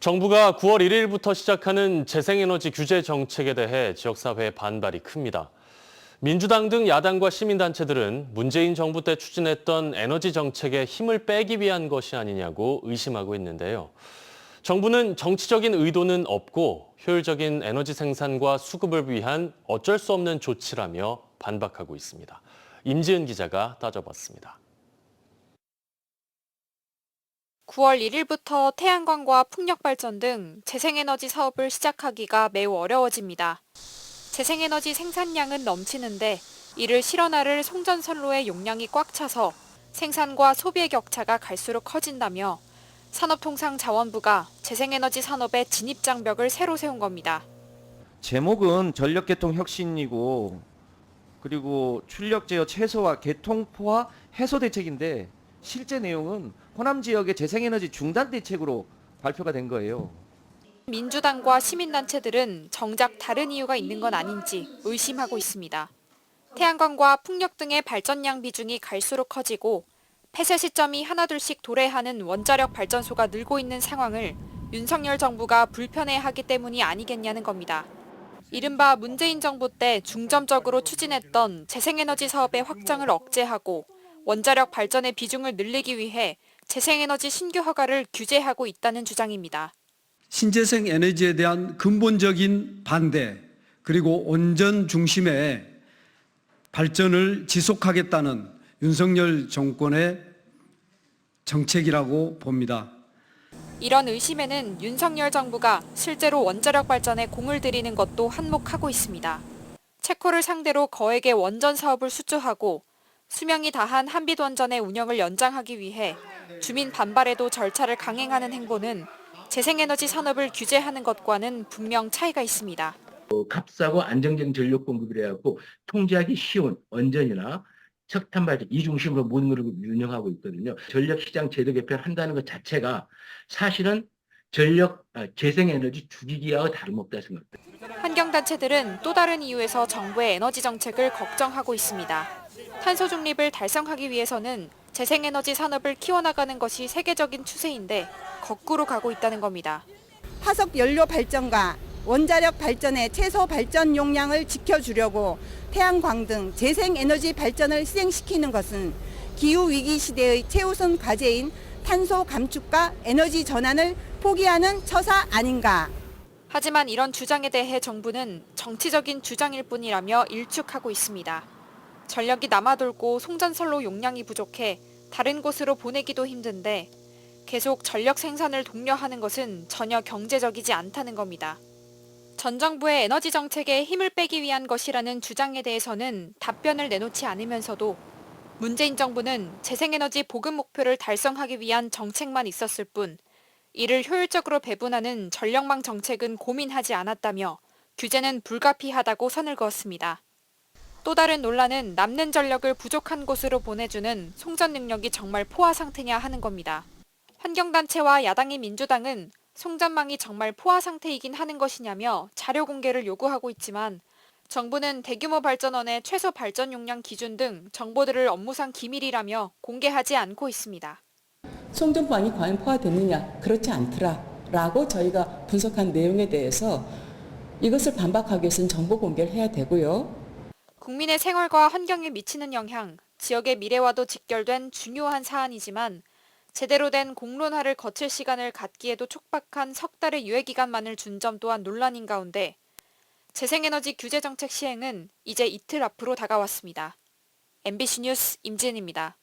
정부가 9월 1일부터 시작하는 재생에너지 규제 정책에 대해 지역사회의 반발이 큽니다. 민주당 등 야당과 시민단체들은 문재인 정부 때 추진했던 에너지 정책에 힘을 빼기 위한 것이 아니냐고 의심하고 있는데요. 정부는 정치적인 의도는 없고 효율적인 에너지 생산과 수급을 위한 어쩔 수 없는 조치라며 반박하고 있습니다. 임지은 기자가 따져봤습니다. 9월 1일부터 태양광과 풍력발전 등 재생에너지 사업을 시작하기가 매우 어려워집니다. 재생에너지 생산량은 넘치는데 이를 실어나를 송전선로의 용량이 꽉 차서 생산과 소비의 격차가 갈수록 커진다며 산업통상자원부가 재생에너지 산업의 진입장벽을 새로 세운 겁니다. 제목은 전력계통 혁신이고 그리고 출력 제어 최소화 개통포화 해소 대책인데 실제 내용은 호남 지역의 재생에너지 중단 대책으로 발표가 된 거예요. 민주당과 시민단체들은 정작 다른 이유가 있는 건 아닌지 의심하고 있습니다. 태양광과 풍력 등의 발전량 비중이 갈수록 커지고 폐쇄 시점이 하나둘씩 도래하는 원자력 발전소가 늘고 있는 상황을 윤석열 정부가 불편해하기 때문이 아니겠냐는 겁니다. 이른바 문재인 정부 때 중점적으로 추진했던 재생에너지 사업의 확장을 억제하고 원자력 발전의 비중을 늘리기 위해 재생에너지 신규 허가를 규제하고 있다는 주장입니다. 신재생 에너지에 대한 근본적인 반대, 그리고 온전 중심의 발전을 지속하겠다는 윤석열 정권의 정책이라고 봅니다. 이런 의심에는 윤석열 정부가 실제로 원자력 발전에 공을 들이는 것도 한몫하고 있습니다. 체코를 상대로 거액의 원전 사업을 수주하고 수명이 다한 한빛원전의 운영을 연장하기 위해 주민 반발에도 절차를 강행하는 행보는 재생에너지 산업을 규제하는 것과는 분명 차이가 있습니다. 값싸고 안정적인 전력 공급을 해갖고 통제하기 쉬운 원전이나 석탄 발전 이 중심으로 모든 걸 운영하고 있거든요. 전력 시장 제도 개편한다는 것 자체가 사실은 재생에너지 죽이기와 다름없다 생각합니다. 환경단체들은 또 다른 이유에서 정부의 에너지 정책을 걱정하고 있습니다. 탄소 중립을 달성하기 위해서는 재생에너지 산업을 키워나가는 것이 세계적인 추세인데 거꾸로 가고 있다는 겁니다. 화석 연료 발전과 원자력 발전의 최소 발전 용량을 지켜주려고 태양광 등 재생에너지 발전을 시행시키는 것은 기후위기 시대의 최우선 과제인 탄소 감축과 에너지 전환을 포기하는 처사 아닌가. 하지만 이런 주장에 대해 정부는 정치적인 주장일 뿐이라며 일축하고 있습니다. 전력이 남아돌고 송전선로 용량이 부족해 다른 곳으로 보내기도 힘든데 계속 전력 생산을 독려하는 것은 전혀 경제적이지 않다는 겁니다. 전 정부의 에너지 정책에 힘을 빼기 위한 것이라는 주장에 대해서는 답변을 내놓지 않으면서도 문재인 정부는 재생에너지 보급 목표를 달성하기 위한 정책만 있었을 뿐 이를 효율적으로 배분하는 전력망 정책은 고민하지 않았다며 규제는 불가피하다고 선을 그었습니다. 또 다른 논란은 남는 전력을 부족한 곳으로 보내주는 송전 능력이 정말 포화 상태냐 하는 겁니다. 환경단체와 야당인 민주당은 송전망이 정말 포화 상태이긴 하는 것이냐며 자료 공개를 요구하고 있지만 정부는 대규모 발전원의 최소 발전 용량 기준 등 정보들을 업무상 기밀이라며 공개하지 않고 있습니다. 송전망이 과연 포화됐느냐? 그렇지 않더라라고 저희가 분석한 내용에 대해서 이것을 반박하기 위해서는 정보 공개를 해야 되고요. 국민의 생활과 환경에 미치는 영향, 지역의 미래와도 직결된 중요한 사안이지만 제대로 된 공론화를 거칠 시간을 갖기에도 촉박한 석 달의 유예기간만을 준 점 또한 논란인 가운데 재생에너지 규제 정책 시행은 이제 이틀 앞으로 다가왔습니다. MBC 뉴스 임지은입니다.